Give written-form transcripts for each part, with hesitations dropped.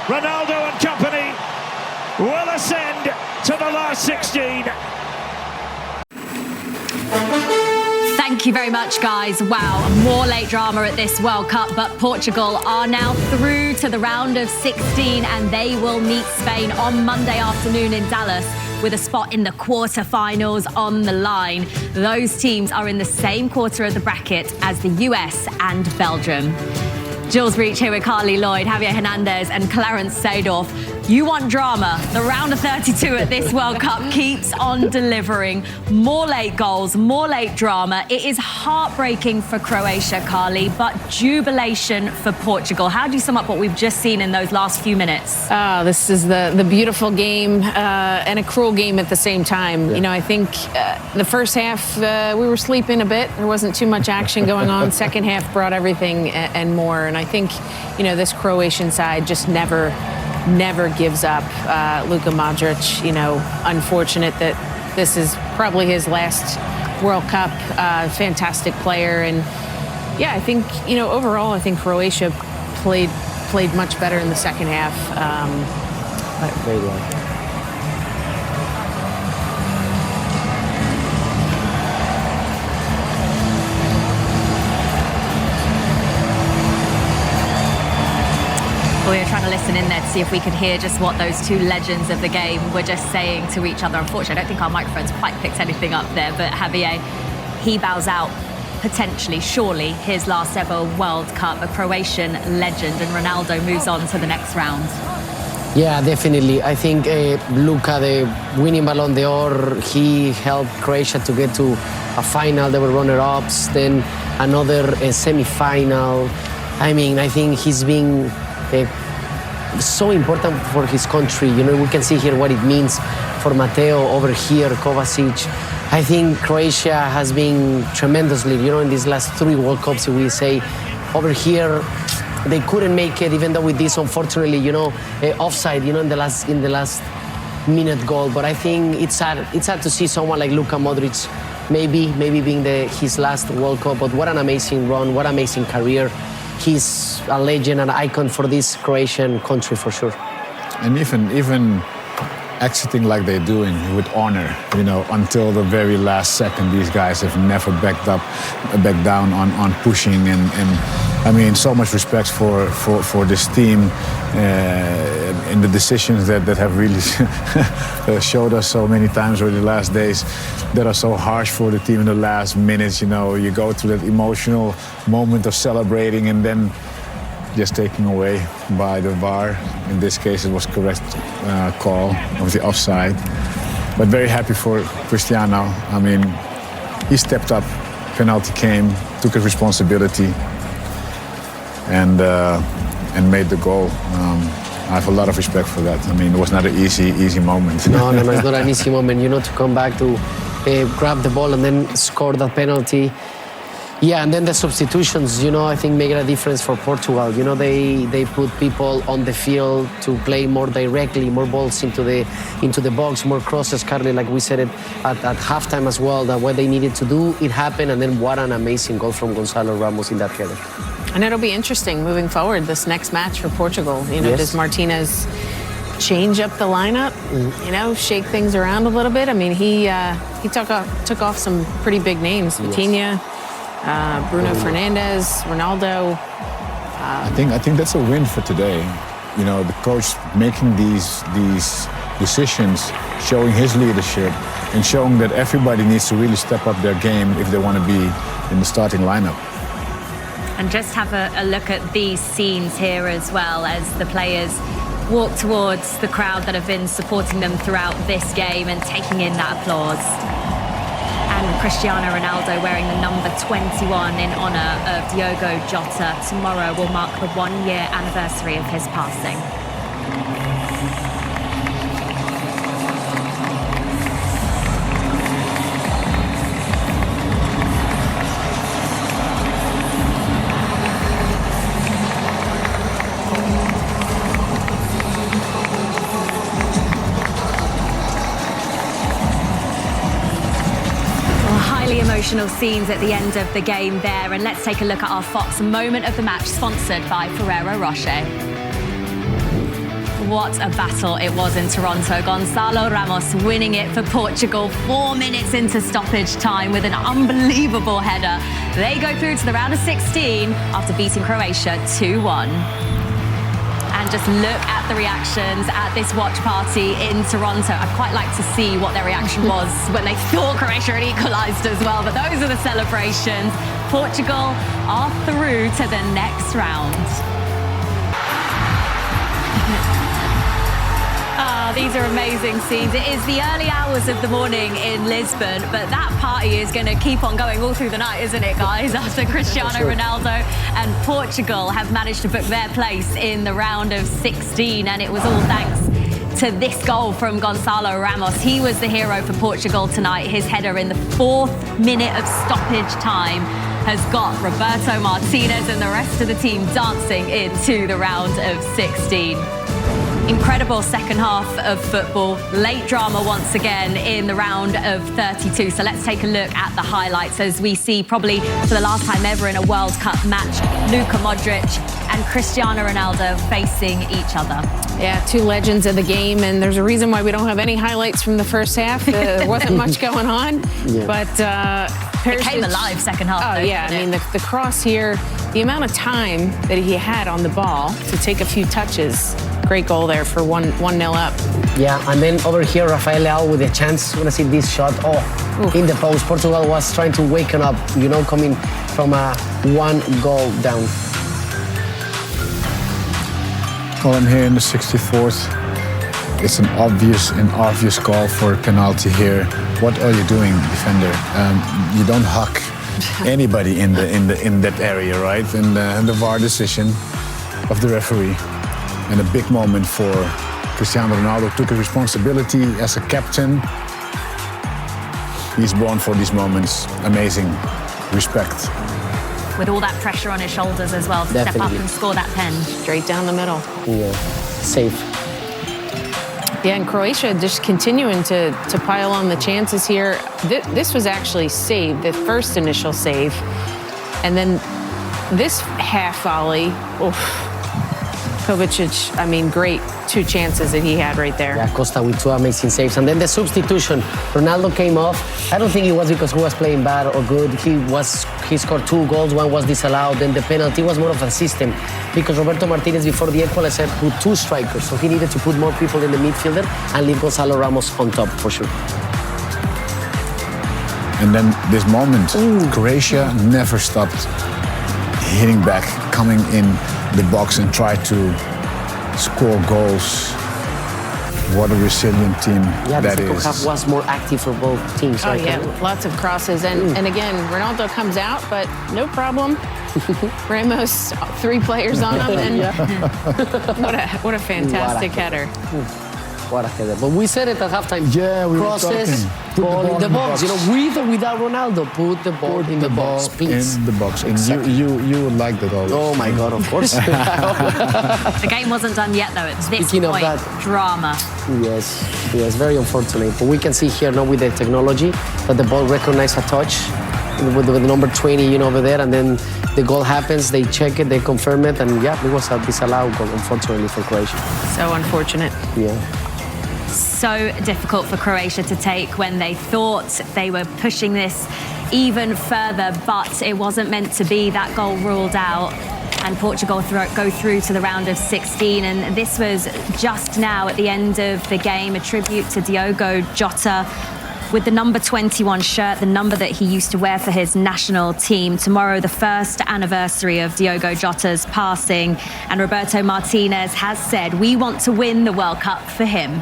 Ronaldo and company will ascend to the last 16. Thank you very much, guys. Wow, more late drama at this World Cup, but Portugal are now through to the round of 16 and they will meet Spain on Monday afternoon in Dallas with a spot in the quarter-finals on the line. Those teams are in the same quarter of the bracket as the US and Belgium. Jules Breach here with Carly Lloyd, Javier Hernandez and Clarence Seedorf. You want drama. The round of 32 at this World Cup keeps on delivering. More late goals, more late drama. It is heartbreaking for Croatia, Carly, but jubilation for Portugal. How do you sum up what we've just seen in those last few minutes? This is the beautiful game and a cruel game at the same time. Yeah. You know, I think the first half we were sleeping a bit. There wasn't too much action going on. Second half brought everything and more. And I think, you know, this Croatian side just never gives up. Luka Modric, you know, unfortunate that this is probably his last World Cup. Fantastic player. And yeah, I think, you know, overall, I think Croatia played much better in the second half. Very well. We were trying to listen in there to see if we could hear just what those two legends of the game were just saying to each other. Unfortunately, I don't think our microphones quite picked anything up there, but Javier, he bows out potentially, surely, his last ever World Cup, a Croatian legend, and Ronaldo moves on to the next round. Yeah, definitely. I think Luka, the winning Ballon d'Or, he helped Croatia to get to a final. They were runner-ups, then another semi-final. I mean, I think he's been so important for his country. You know, we can see here what it means for Mateo over here, Kovacic. I think Croatia has been tremendously, you know, in these last 3 World Cups, we say. Over here, they couldn't make it, even though with this, unfortunately, you know, offside, you know, in the last minute goal. But I think it's sad to see someone like Luka Modric maybe being his last World Cup. But what an amazing run, what an amazing career. He's a legend, an icon for this Croatian country for sure. And even exiting like they're doing with honor, you know, until the very last second, these guys have never backed down on pushing, and I mean, so much respect for this team and the decisions that have really showed us so many times over the last days that are so harsh for the team in the last minutes. You know, you go through that emotional moment of celebrating and then just taken away by the VAR. In this case, it was correct call of the offside. But very happy for Cristiano. I mean, he stepped up, penalty came, took his responsibility, and made the goal. I have a lot of respect for that. I mean, it was not an easy moment. No, it's not an easy moment, you know, to come back to grab the ball and then score that penalty. Yeah, and then the substitutions, you know, I think make a difference for Portugal. You know, they put people on the field to play more directly, more balls into the box, more crosses, Carly, like we said it at halftime as well, that what they needed to do, it happened, and then what an amazing goal from Gonzalo Ramos in that header. And it'll be interesting moving forward, this next match for Portugal. You know, Yes. Does Martinez change up the lineup, you know, shake things around a little bit? I mean, he took off some pretty big names. Yes. Vitinha, Bruno Fernandes, Ronaldo. I think that's a win for today. You know, the coach making these decisions, showing his leadership, and showing that everybody needs to really step up their game if they want to be in the starting lineup. And just have a look at these scenes here as well as the players walk towards the crowd that have been supporting them throughout this game and taking in that applause. And Cristiano Ronaldo wearing the number 21 in honour of Diogo Jota. Tomorrow will mark the 1-year anniversary of his passing. Emotional scenes at the end of the game there, and let's take a look at our Fox moment of the match, sponsored by Ferrero Rocher. what a battle it was in Toronto. Gonçalo Ramos winning it for Portugal 4 minutes into stoppage time with an unbelievable header. They go through to the round of 16 after beating Croatia 2-1. And just look at the reactions at this watch party in Toronto. I'd quite like to see what their reaction was when they thought Croatia had equalised as well. But those are the celebrations. Portugal are through to the next round. These are amazing scenes. It is the early hours of the morning in Lisbon, but that party is going to keep on going all through the night, isn't it, guys? After Cristiano Ronaldo and Portugal have managed to book their place in the round of 16, and it was all thanks to this goal from Gonçalo Ramos. He was the hero for Portugal tonight. His header in the 4th minute of stoppage time has got Roberto Martinez and the rest of the team dancing into the round of 16. Incredible second half of football. Late drama once again in the round of 32. So let's take a look at the highlights as we see probably for the last time ever in a World Cup match, Luka Modric and Cristiano Ronaldo facing each other. Yeah, two legends of the game, and there's a reason why we don't have any highlights from the first half. There wasn't much going on, but it came alive second half. Oh, though, yeah. I mean, the cross here, the amount of time that he had on the ball to take a few touches. Great goal there for 1-0 up. Yeah, and then over here, Rafael Leao with a chance. We're gonna see this shot. Oof. In the post. Portugal was trying to waken up, coming from a 1 goal down. Well, I'm here in the 64th. It's an obvious call for a penalty here. What are you doing, defender? You don't hug anybody in that area, right? And the VAR decision of the referee. And a big moment for Cristiano Ronaldo. Took a responsibility as a captain. He's born for these moments. Amazing. Respect. With all that pressure on his shoulders as well to step up and score that pen. Straight down the middle. Yeah, safe. Yeah, and Croatia just continuing to pile on the chances here. This was actually saved, the first initial save. And then this half volley, Kovacic, I mean, great 2 chances that he had right there. Yeah, Costa with 2 amazing saves. And then the substitution, Ronaldo came off. I don't think it was because he was playing bad or good. He scored 2 goals, 1 was disallowed. Then the penalty was more of a system because Roberto Martinez, before the equalizer, put 2 strikers. So he needed to put more people in the midfielder and leave Gonçalo Ramos on top, for sure. And then this moment, Croatia never stopped hitting back, coming in the box and try to score goals. What a resilient team that is. The second half was more active for both teams. Oh, yeah, lots of crosses. And again, Ronaldo comes out, but no problem. Ramos, 3 players on him, and what a fantastic header. What a header. But we said it at halftime. Yeah, we crosses, were ball in the box. With or without Ronaldo, put the ball in the box, please. In the box. And exactly. you would like that always. Oh my God, of course. The game wasn't done yet, though. At this Speaking point, of that, drama. Yes, very unfortunate. But we can see here now with the technology that the ball recognized a touch with the number 20, over there, and then the goal happens. They check it, they confirm it, and it was a disallowed goal, unfortunately, for Croatia. So unfortunate. Yeah. So difficult for Croatia to take when they thought they were pushing this even further, but it wasn't meant to be. That goal ruled out, and Portugal go through to the round of 16. And this was just now at the end of the game, a tribute to Diogo Jota with the number 21 shirt, the number that he used to wear for his national team. Tomorrow, the first anniversary of Diogo Jota's passing, and Roberto Martinez has said, we want to win the World Cup for him.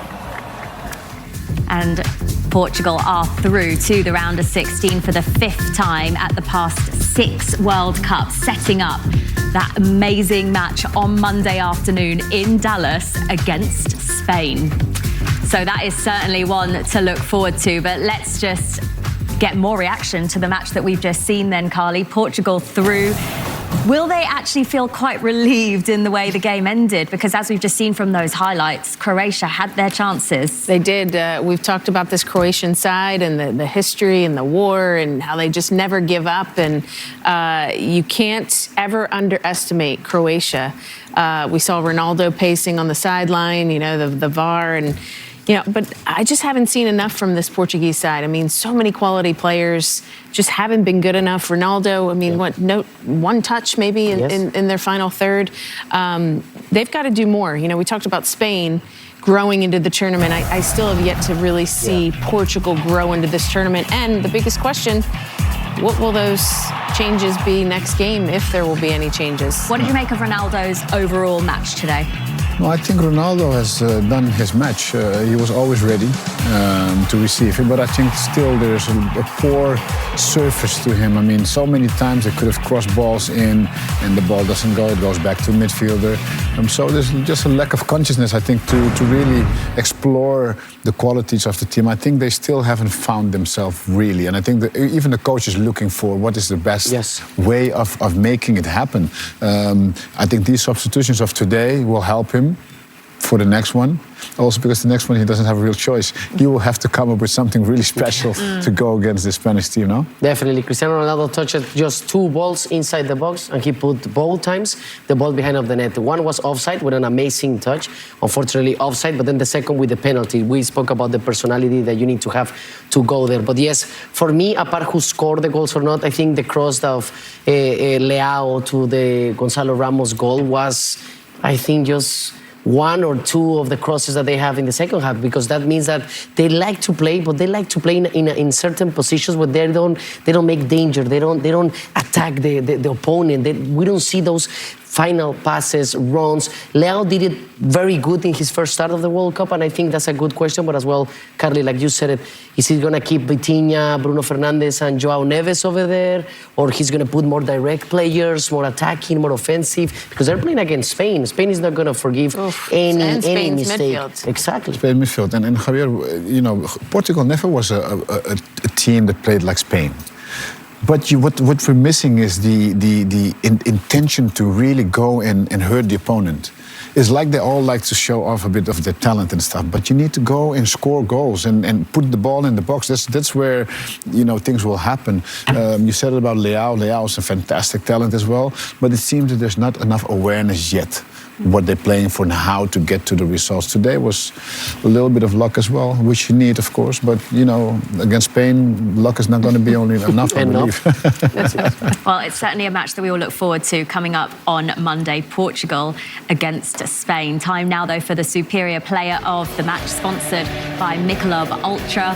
And Portugal are through to the round of 16 for the 5th time at the past 6 World Cups, setting up that amazing match on Monday afternoon in Dallas against Spain. So that is certainly one to look forward to, but let's just get more reaction to the match that we've just seen then, Carly. Portugal through Will they actually feel quite relieved in the way the game ended? Because as we've just seen from those highlights, Croatia had their chances. They did. We've talked about this Croatian side and the history and the war and how they just never give up. And you can't ever underestimate Croatia. We saw Ronaldo pacing on the sideline, you know, the VAR and... You know, but I just haven't seen enough from this Portuguese side. I mean, so many quality players just haven't been good enough. Ronaldo, I mean, one touch maybe in their final third. They've got to do more. You know, we talked about Spain growing into the tournament. I still have yet to really see Portugal grow into this tournament. And the biggest question, what will those changes be next game, if there will be any changes? What did you make of Ronaldo's overall match today? Well, I think Ronaldo has done his match. He was always ready to receive it, but I think still there's a poor surface to him. I mean, so many times they could have crossed balls in and the ball doesn't go, it goes back to midfielder. So there's just a lack of consciousness, I think, to really explore the qualities of the team. I think they still haven't found themselves really, and I think that even the coach is looking for what is the best way of making it happen. I think these substitutions of today will help him for the next one. Also because the next one he doesn't have a real choice. He will have to come up with something really special to go against the Spanish team, no? Definitely. Cristiano Ronaldo touched just 2 balls inside the box and he put both times the ball behind of the net. One was offside with an amazing touch, unfortunately offside, but then the second with the penalty. We spoke about the personality that you need to have to go there. But yes, for me, apart who scored the goals or not, I think the cross of Leao to the Gonzalo Ramos goal was, I think, just 1 or 2 of the crosses that they have in the second half, because that means that they like to play, but they like to play in certain positions where they don't make danger, they don't attack the opponent. We don't see those final passes, runs. Leao did it very good in his first start of the World Cup, and I think that's a good question. But as well, Carly, like you said it, is he going to keep Vitinha, Bruno Fernandes, and Joao Neves over there, or he's going to put more direct players, more attacking, more offensive? Because they're playing against Spain. Spain is not going to forgive any mistake. Midfield. Exactly. Spain midfield, and Javier, you know, Portugal never was a team that played like Spain. But what we're missing is the intention to really go and hurt the opponent. It's like they all like to show off a bit of their talent and stuff, but you need to go and score goals and put the ball in the box. That's where, you know, things will happen. You said about Leao. Leao is a fantastic talent as well, but it seems that there's not enough awareness yet what they're playing for and how to get to the results. Today was a little bit of luck as well, which you need, of course, but, you know, against Spain, luck is not going to be only enough, I believe. Well, it's certainly a match that we all look forward to coming up on Monday, Portugal against Spain. Time now, though, for the superior player of the match, sponsored by Michelob Ultra.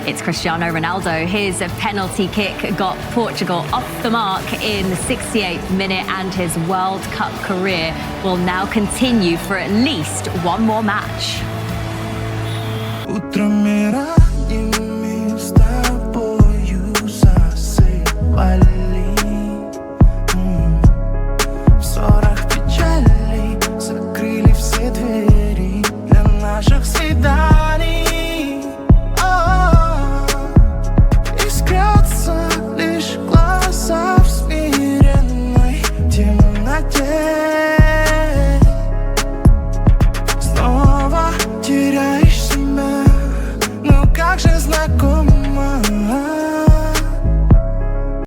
It's Cristiano Ronaldo. His penalty kick got Portugal off the mark in the 68th minute, and his World Cup career will now continue for at least one more match.